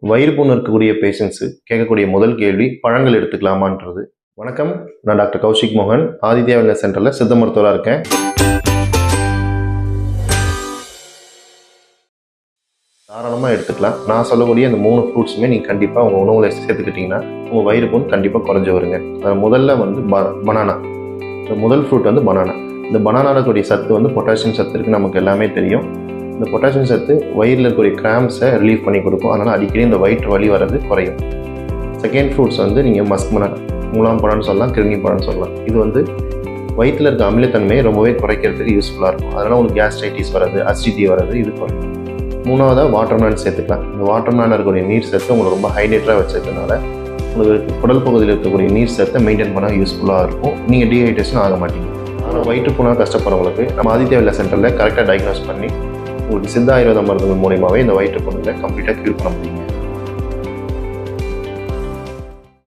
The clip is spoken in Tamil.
வயிறு புண் இருக்கக்கூடிய பேஷண்ட்ஸு கேட்கக்கூடிய முதல் கேள்வி பழங்கள் எடுத்துக்கலாமான்றது. வணக்கம், நான் டாக்டர் கௌஷிக் மோகன், ஆதித்யா வெல்னஸ் சென்டரில் சித்த மருத்துவராக இருக்கேன். தாராளமாக எடுத்துக்கலாம். நான் சொல்லக்கூடிய அந்த 3 ஃப்ரூட்ஸுமே நீங்கள் கண்டிப்பாக உங்கள் உணவில் சேர்த்துக்கிட்டிங்கன்னா உங்கள் வயிறு புண் கண்டிப்பாக குறைஞ்சி வருங்க. முதல்ல பனானா. இந்த முதல் ஃப்ரூட் பனானா. இந்த பனானாவில் கூடிய சத்து பொட்டாசியம் சத்து இருக்குது, நமக்கு எல்லாமே தெரியும். இந்த பொட்டாசியம் சத்து வயிறில் இருக்கக்கூடிய கிராம்ஸை ரிலீவ் பண்ணி கொடுக்கும். அதனால் அடிக்கடி இந்த வயிற்று வலி வர்றது குறையும். செகண்ட் ஃப்ரூட்ஸ் நீங்கள் மஸ்க் பனானா, முலாம் பழம்னு சொல்லலாம், கிருமி பழம்னு சொல்லலாம். இது வயிற்றில் இருக்க அமிலத்தன்மையை ரொம்பவே குறைக்கிறதுக்கு யூஸ்ஃபுல்லாக இருக்கும். அதனால் உங்களுக்கு கேஸ்ட்ரைட்டிஸ் வர்றது, அசிடிட்டி வர்றது இது குறையும். மூணாவதாக வாட்டர்மெலன் சேர்த்துக்கலாம். இந்த வாட்டர்மெலன் இருக்கக்கூடிய நீர் சத்து உங்களுக்கு ரொம்ப ஹைட்ரேட்டாக வச்சதுனால உங்களுக்கு குடல் பகுதியில் இருக்கக்கூடிய நீர் சத்தை மெயின்டைன் பண்ண யூஸ்ஃபுல்லாக இருக்கும். நீங்கள் டீஹைட்ரேஷன் ஆக மாட்டீங்க. ஆனால் வயிற்றுப்புண்ணாக கஷ்டப்படுறவங்களுக்கு நம்ம ஆதித்யா வெல்னஸ் சென்டரில் கரெக்டாக டயக்னோஸ் பண்ணி உங்களுக்கு சித்த ஆயுர்வேத மருந்துகள் மூலியமாகவே இந்த வயிற்றுப்புண்ணை கம்ப்ளீட்டாக க்யூர் பண்ண முடியும்.